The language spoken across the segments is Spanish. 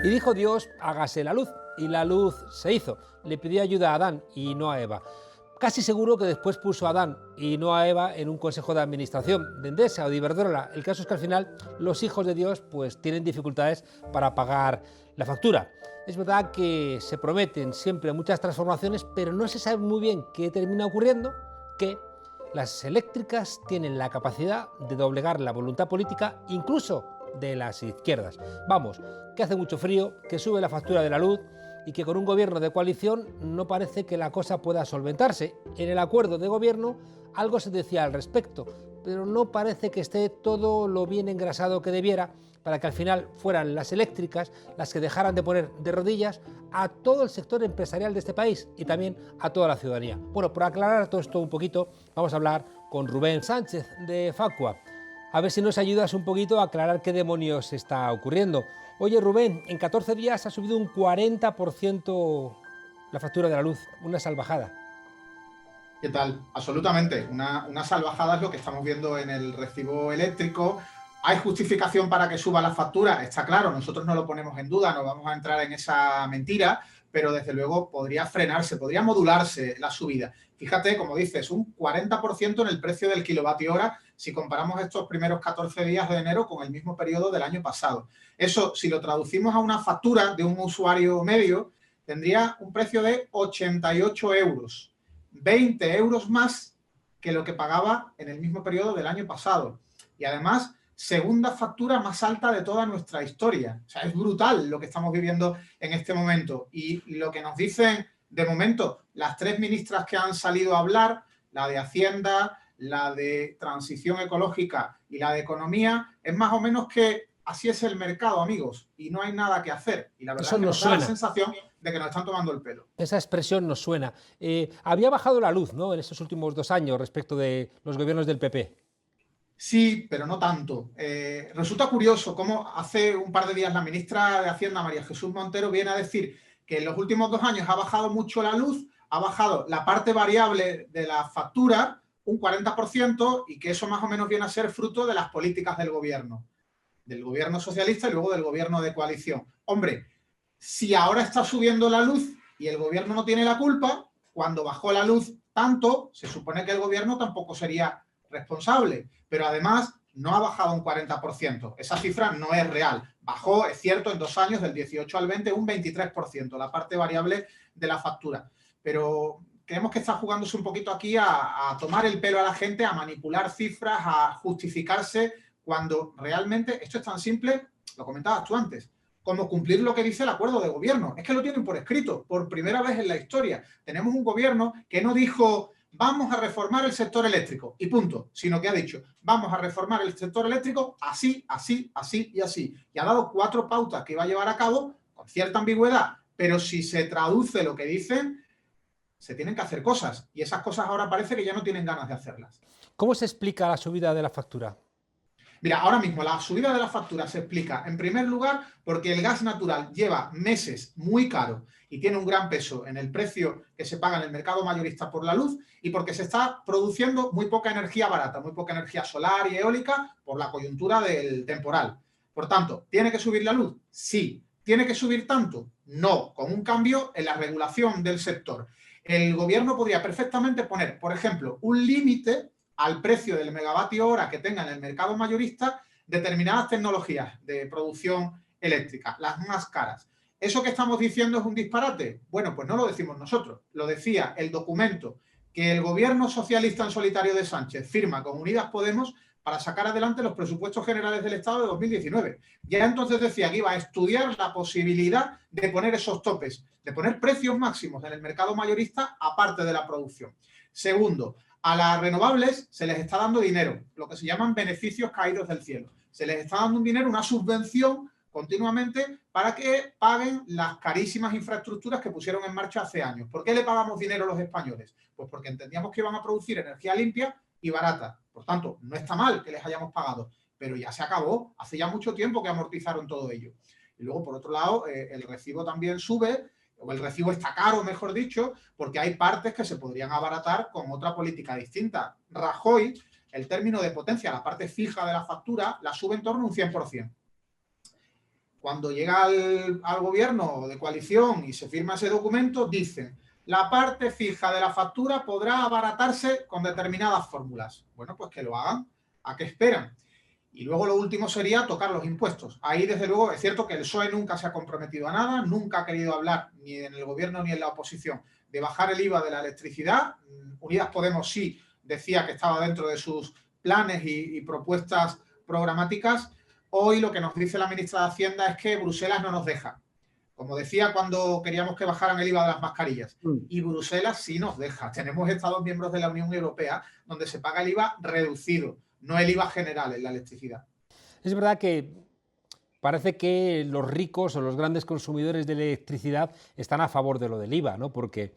Y dijo Dios, hágase la luz, y la luz se hizo. Le pidió ayuda a Adán y no a Eva. Casi seguro que después puso a Adán y no a Eva en un consejo de administración de Endesa o de Iberdrola. El caso es que al final los hijos de Dios pues tienen dificultades para pagar la factura. Es verdad que se prometen siempre muchas transformaciones, pero no se sabe muy bien qué termina ocurriendo, que las eléctricas tienen la capacidad de doblegar la voluntad política, incluso de las izquierdas. Vamos, que hace mucho frío, que sube la factura de la luz y que con un gobierno de coalición no parece que la cosa pueda solventarse. En el acuerdo de gobierno algo se decía al respecto, pero no parece que esté todo lo bien engrasado que debiera para que al final fueran las eléctricas las que dejaran de poner de rodillas a todo el sector empresarial de este país y también a toda la ciudadanía. Bueno, por aclarar todo esto un poquito, vamos a hablar con Rubén Sánchez de Facua. A ver si nos ayudas un poquito a aclarar qué demonios está ocurriendo. Oye, Rubén, en 14 días ha subido un 40% la factura de la luz, una salvajada. ¿Qué tal? Absolutamente. Una salvajada es lo que estamos viendo en el recibo eléctrico. ¿Hay justificación para que suba la factura? Está claro, nosotros no lo ponemos en duda, no vamos a entrar en esa mentira, pero desde luego podría frenarse, podría modularse la subida. Fíjate, como dices, un 40% en el precio del kilovatio hora si comparamos estos primeros 14 días de enero con el mismo periodo del año pasado. Eso, si lo traducimos a una factura de un usuario medio, tendría un precio de 88 euros. 20 euros más que lo que pagaba en el mismo periodo del año pasado. Y además, segunda factura más alta de toda nuestra historia. O sea, es brutal lo que estamos viviendo en este momento. Y lo que nos dicen, de momento, las tres ministras que han salido a hablar, la de Hacienda, la de Transición Ecológica y la de Economía, es más o menos que así es el mercado, amigos, y no hay nada que hacer. Y la verdad Eso es que nos nos da la suena. sensación de que nos están tomando el pelo. Esa expresión nos suena. Había bajado la luz, ¿no?, en estos últimos 2 años respecto de los gobiernos del PP. Sí, pero no tanto. Resulta curioso cómo hace un par de días la ministra de Hacienda, María Jesús Montero, viene a decir que en los últimos 2 años ha bajado mucho la luz, ha bajado la parte variable de la factura un 40% y que eso más o menos viene a ser fruto de las políticas del gobierno socialista y luego del gobierno de coalición. Hombre, si ahora está subiendo la luz y el gobierno no tiene la culpa, cuando bajó la luz tanto, se supone que el gobierno tampoco sería responsable, pero además no ha bajado un 40%. Esa cifra no es real. Bajó, es cierto, en 2 años, del 18 al 20, un 23%, la parte variable de la factura. Pero creemos que está jugándose un poquito aquí a tomar el pelo a la gente, a manipular cifras, a justificarse, cuando realmente esto es tan simple, lo comentabas tú antes, como cumplir lo que dice el acuerdo de gobierno. Es que lo tienen por escrito, por primera vez en la historia. Tenemos un gobierno que no dijo vamos a reformar el sector eléctrico y punto, sino que ha dicho vamos a reformar el sector eléctrico así, así, así y así. Y ha dado 4 pautas que va a llevar a cabo con cierta ambigüedad, pero si se traduce lo que dicen, se tienen que hacer cosas y esas cosas ahora parece que ya no tienen ganas de hacerlas. ¿Cómo se explica la subida de la factura? Mira, ahora mismo la subida de la factura se explica, en primer lugar, porque el gas natural lleva meses muy caro y tiene un gran peso en el precio que se paga en el mercado mayorista por la luz y porque se está produciendo muy poca energía barata, muy poca energía solar y eólica por la coyuntura del temporal. Por tanto, ¿tiene que subir la luz? Sí. ¿Tiene que subir tanto? No, con un cambio en la regulación del sector. El gobierno podría perfectamente poner, por ejemplo, un límite al precio del megavatio hora que tenga en el mercado mayorista determinadas tecnologías de producción eléctrica, las más caras. ¿Eso que estamos diciendo es un disparate? Bueno, pues no lo decimos nosotros, lo decía el documento que el gobierno socialista en solitario de Sánchez firma con Unidas Podemos para sacar adelante los presupuestos generales del Estado de 2019. Ya entonces decía que iba a estudiar la posibilidad de poner esos topes, de poner precios máximos en el mercado mayorista aparte de la producción. Segundo, a las renovables se les está dando dinero, lo que se llaman beneficios caídos del cielo. Se les está dando un dinero, una subvención continuamente para que paguen las carísimas infraestructuras que pusieron en marcha hace años. ¿Por qué le pagamos dinero a los españoles? Pues porque entendíamos que iban a producir energía limpia y barata. Por tanto, no está mal que les hayamos pagado, pero ya se acabó. Hace ya mucho tiempo que amortizaron todo ello. Y luego, por otro lado, el recibo también sube, o el recibo está caro, mejor dicho, porque hay partes que se podrían abaratar con otra política distinta. Rajoy, el término de potencia, la parte fija de la factura, la sube en torno a un 100%. cuando llega al gobierno de coalición y se firma ese documento, dicen: la parte fija de la factura podrá abaratarse con determinadas fórmulas. Bueno, pues que lo hagan. ¿A qué esperan? Y luego lo último sería tocar los impuestos. Ahí, desde luego, es cierto que el PSOE nunca se ha comprometido a nada, nunca ha querido hablar, ni en el gobierno ni en la oposición, de bajar el IVA de la electricidad. Unidas Podemos sí decía que estaba dentro de sus planes y propuestas programáticas. Hoy lo que nos dice la ministra de Hacienda es que Bruselas no nos deja. Como decía cuando queríamos que bajaran el IVA de las mascarillas. Y Bruselas sí nos deja. Tenemos Estados miembros de la Unión Europea donde se paga el IVA reducido, no el IVA general en la electricidad. Es verdad que parece que los ricos o los grandes consumidores de electricidad están a favor de lo del IVA, ¿no? Porque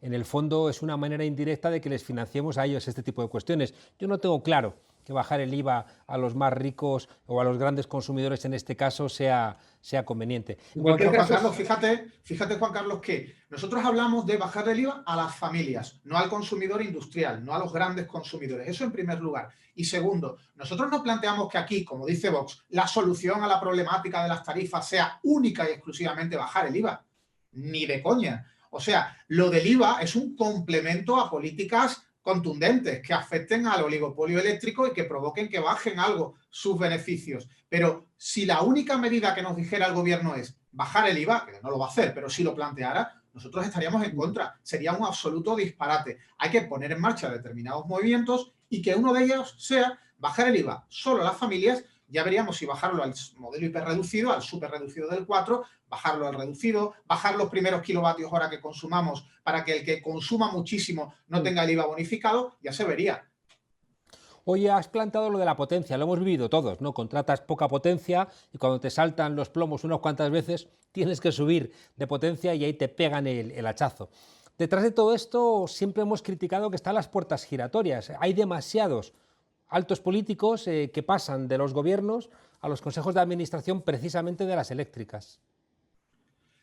en el fondo es una manera indirecta de que les financiemos a ellos este tipo de cuestiones. Yo no tengo claro que bajar el IVA a los más ricos o a los grandes consumidores en este caso sea conveniente. En cualquier caso, Juan Carlos, fíjate, Juan Carlos, que nosotros hablamos de bajar el IVA a las familias, no al consumidor industrial, no a los grandes consumidores. Eso en primer lugar. Y segundo, nosotros no planteamos que aquí, como dice Vox, la solución a la problemática de las tarifas sea única y exclusivamente bajar el IVA. Ni de coña. O sea, lo del IVA es un complemento a políticas contundentes que afecten al oligopolio eléctrico y que provoquen que bajen algo sus beneficios. Pero si la única medida que nos dijera el gobierno es bajar el IVA, que no lo va a hacer, pero si lo planteara, nosotros estaríamos en contra. Sería un absoluto disparate. Hay que poner en marcha determinados movimientos y que uno de ellos sea bajar el IVA solo a las familias. Ya veríamos si bajarlo al modelo hiperreducido, al superreducido del 4, bajarlo al reducido, bajar los primeros kilovatios hora que consumamos para que el que consuma muchísimo no tenga el IVA bonificado, ya se vería. Hoy has planteado lo de la potencia, lo hemos vivido todos, ¿no? Contratas poca potencia y cuando te saltan los plomos unas cuantas veces tienes que subir de potencia y ahí te pegan el hachazo. Detrás de todo esto siempre hemos criticado que están las puertas giratorias. Hay demasiados altos políticos que pasan de los gobiernos a los consejos de administración precisamente de las eléctricas.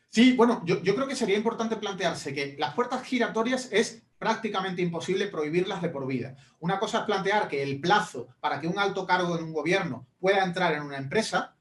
Sí, bueno, yo creo que sería importante plantearse que las puertas giratorias es prácticamente imposible prohibirlas de por vida. Una cosa es plantear que el plazo para que un alto cargo en un gobierno pueda entrar en una empresa,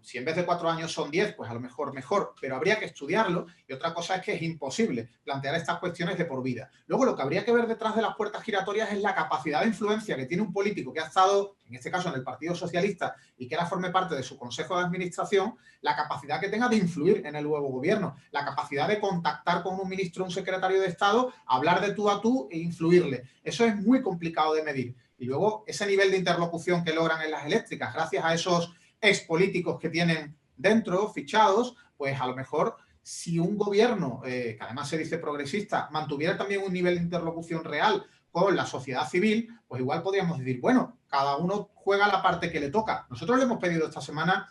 si en vez de 4 años son 10, pues a lo mejor, pero habría que estudiarlo. Y otra cosa es que es imposible plantear estas cuestiones de por vida. Luego, lo que habría que ver detrás de las puertas giratorias es la capacidad de influencia que tiene un político que ha estado, en este caso, en el Partido Socialista y que ahora forme parte de su consejo de administración, la capacidad que tenga de influir en el nuevo gobierno, la capacidad de contactar con un ministro o un secretario de Estado, hablar de tú a tú e influirle. Eso es muy complicado de medir. Y luego, ese nivel de interlocución que logran en las eléctricas, gracias a esos expolíticos que tienen dentro, fichados, pues a lo mejor si un gobierno, que además se dice progresista, mantuviera también un nivel de interlocución real con la sociedad civil, pues igual podríamos decir, bueno, cada uno juega la parte que le toca. Nosotros le hemos pedido esta semana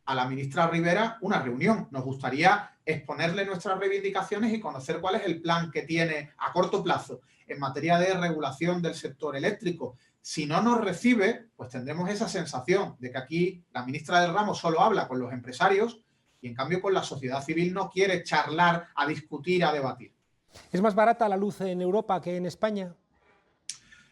a la ministra Rivera una reunión. Nos gustaría exponerle nuestras reivindicaciones y conocer cuál es el plan que tiene a corto plazo en materia de regulación del sector eléctrico. Si no nos recibe, pues tendremos esa sensación de que aquí la ministra del ramo solo habla con los empresarios y en cambio con la sociedad civil no quiere charlar, a discutir, a debatir. ¿Es más barata la luz en Europa que en España?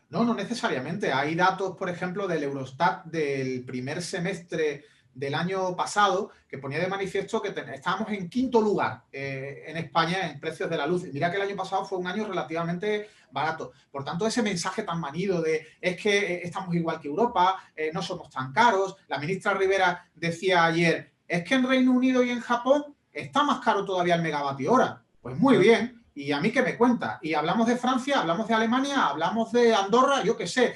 No, no necesariamente. Hay datos, por ejemplo, del Eurostat del primer semestre del año pasado que ponía de manifiesto que estábamos en quinto lugar en España en precios de la luz. Y mira que el año pasado fue un año relativamente barato. Por tanto, ese mensaje tan manido de es que estamos igual que Europa, no somos tan caros. La ministra Rivera decía ayer, es que en Reino Unido y en Japón está más caro todavía el megavatio hora. Pues muy bien. ¿Y a mí qué me cuenta? Y hablamos de Francia, hablamos de Alemania, hablamos de Andorra, yo qué sé.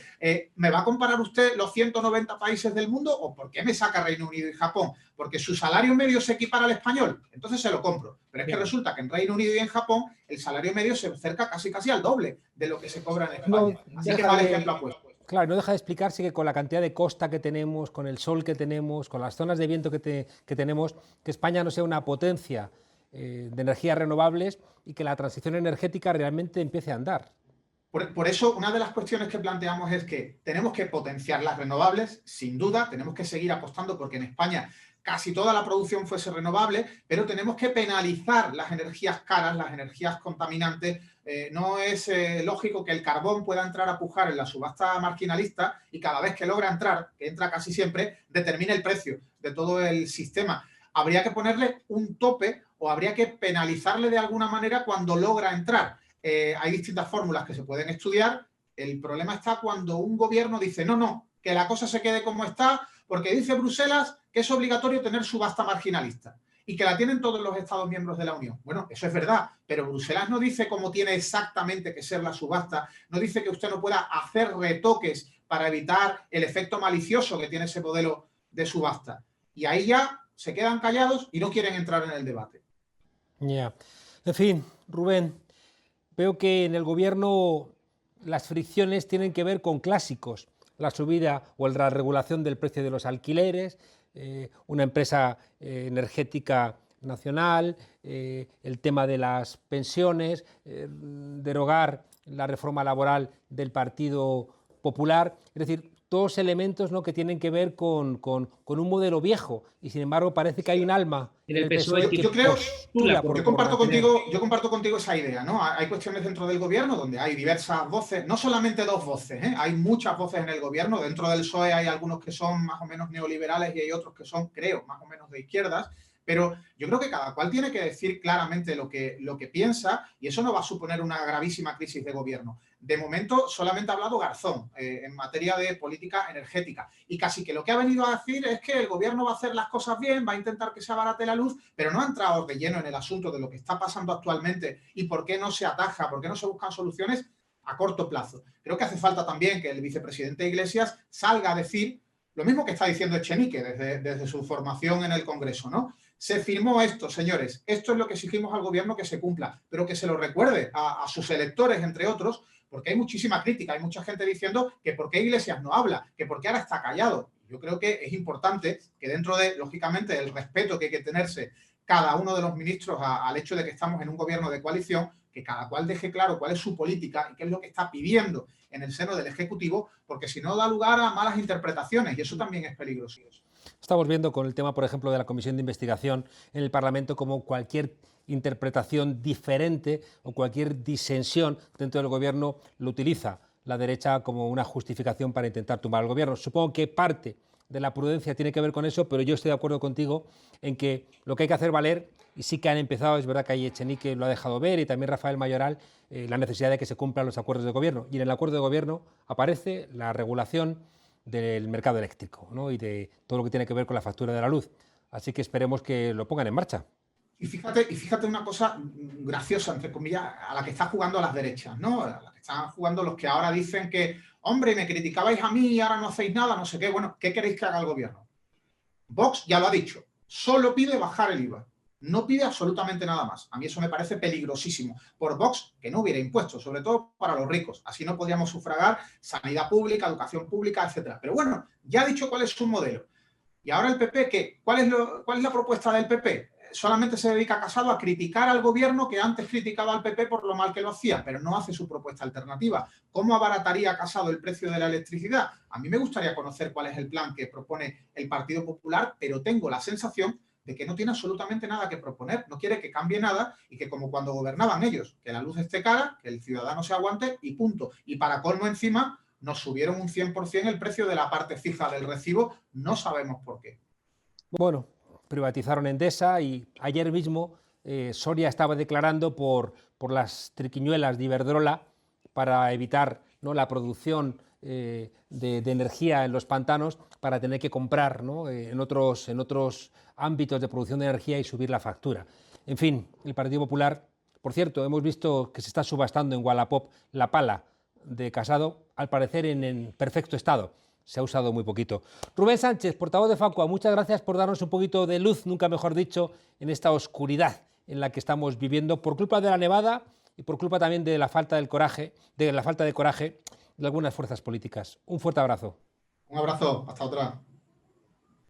¿Me va a comparar usted los 190 países del mundo o por qué me saca Reino Unido y Japón? Porque su salario medio se equipara al español. Entonces se lo compro. Pero es que resulta que en Reino Unido y en Japón el salario medio se acerca casi al doble de lo que se cobra en España. Así que mal ejemplo apuesto. Claro, no deja de explicarse que con la cantidad de costa que tenemos, con el sol que tenemos, con las zonas de viento que tenemos, que España no sea una potencia de energías renovables y que la transición energética realmente empiece a andar. Por eso, una de las cuestiones que planteamos es que tenemos que potenciar las renovables, sin duda, tenemos que seguir apostando porque en España casi toda la producción fuese renovable, pero tenemos que penalizar las energías caras, las energías contaminantes. No es lógico que el carbón pueda entrar a pujar en la subasta marginalista y cada vez que logra entrar, que entra casi siempre, determine el precio de todo el sistema. Habría que ponerle un tope o habría que penalizarle de alguna manera cuando logra entrar. Hay distintas fórmulas que se pueden estudiar. El problema está cuando un gobierno dice no, que la cosa se quede como está, porque dice Bruselas que es obligatorio tener subasta marginalista y que la tienen todos los Estados miembros de la Unión. Bueno, eso es verdad, pero Bruselas no dice cómo tiene exactamente que ser la subasta, no dice que usted no pueda hacer retoques para evitar el efecto malicioso que tiene ese modelo de subasta. Y ahí ya se quedan callados y no quieren entrar en el debate. Ya. En fin, Rubén, veo que en el gobierno las fricciones tienen que ver con clásicos, la subida o la regulación del precio de los alquileres, una empresa energética nacional, el tema de las pensiones, derogar la reforma laboral del Partido Popular, es decir, todos elementos, ¿no?, que tienen que ver con un modelo viejo y sin embargo parece que hay un alma en el PSOE que yo creo, yo comparto contigo esa idea, ¿no? Hay cuestiones dentro del gobierno donde hay diversas voces, no solamente dos voces, hay muchas voces en el gobierno. Dentro del PSOE hay algunos que son más o menos neoliberales y hay otros que son, creo, más o menos de izquierdas. Pero yo creo que cada cual tiene que decir claramente lo que piensa y eso no va a suponer una gravísima crisis de gobierno. De momento solamente ha hablado Garzón en materia de política energética y casi que lo que ha venido a decir es que el gobierno va a hacer las cosas bien, va a intentar que se abarate la luz, pero no ha entrado de lleno en el asunto de lo que está pasando actualmente y por qué no se ataja, por qué no se buscan soluciones a corto plazo. Creo que hace falta también que el vicepresidente Iglesias salga a decir lo mismo que está diciendo Echenique desde su formación en el Congreso, ¿no? Se firmó esto, señores, esto es lo que exigimos al gobierno que se cumpla, pero que se lo recuerde a sus electores, entre otros, porque hay muchísima crítica, hay mucha gente diciendo que por qué Iglesias no habla, que por qué ahora está callado. Yo creo que es importante que dentro de, lógicamente, el respeto que hay que tenerse cada uno de los ministros al hecho de que estamos en un gobierno de coalición, que cada cual deje claro cuál es su política y qué es lo que está pidiendo en el seno del Ejecutivo, porque si no da lugar a malas interpretaciones y eso también es peligroso. Estamos viendo con el tema, por ejemplo, de la Comisión de Investigación en el Parlamento como cualquier interpretación diferente o cualquier disensión dentro del Gobierno lo utiliza la derecha como una justificación para intentar tumbar al Gobierno. Supongo que parte de la prudencia tiene que ver con eso, pero yo estoy de acuerdo contigo en que lo que hay que hacer valer, y sí que han empezado, es verdad que ahí Echenique lo ha dejado ver y también Rafael Mayoral, la necesidad de que se cumplan los acuerdos de gobierno. Y en el acuerdo de gobierno aparece la regulación del mercado eléctrico, ¿no?, y de todo lo que tiene que ver con la factura de la luz. Así que esperemos que lo pongan en marcha. Y fíjate una cosa graciosa, entre comillas, a la que está jugando a las derechas, ¿no? A la que están jugando los que ahora dicen que, hombre, me criticabais a mí y ahora no hacéis nada, no sé qué. Bueno, ¿qué queréis que haga el gobierno? Vox ya lo ha dicho, solo pide bajar el IVA. No pide absolutamente nada más. A mí eso me parece peligrosísimo. Por Vox, que no hubiera impuestos, sobre todo para los ricos. Así no podríamos sufragar sanidad pública, educación pública, etcétera. Pero bueno, ya ha dicho cuál es su modelo. Y ahora el PP, ¿qué? ¿Cuál es la propuesta del PP? Solamente se dedica Casado a criticar al gobierno que antes criticaba al PP por lo mal que lo hacía, pero no hace su propuesta alternativa. ¿Cómo abarataría Casado el precio de la electricidad? A mí me gustaría conocer cuál es el plan que propone el Partido Popular, pero tengo la sensación de que no tiene absolutamente nada que proponer, no quiere que cambie nada y que como cuando gobernaban ellos, que la luz esté cara, que el ciudadano se aguante y punto. Y para colmo encima, nos subieron un 100% el precio de la parte fija del recibo, no sabemos por qué. Bueno, privatizaron Endesa y ayer mismo Soria estaba declarando por las triquiñuelas de Iberdrola para evitar, ¿no?, la producción de energía en los pantanos para tener que comprar, ¿no?, en otros ámbitos de producción de energía y subir la factura. En fin, el Partido Popular, por cierto, hemos visto que se está subastando en Wallapop la pala de Casado, al parecer en perfecto estado. Se ha usado muy poquito. Rubén Sánchez, portavoz de Facua, muchas gracias por darnos un poquito de luz, nunca mejor dicho, en esta oscuridad en la que estamos viviendo por culpa de la nevada y por culpa también de la falta de coraje de algunas fuerzas políticas. Un fuerte abrazo. Un abrazo, hasta otra.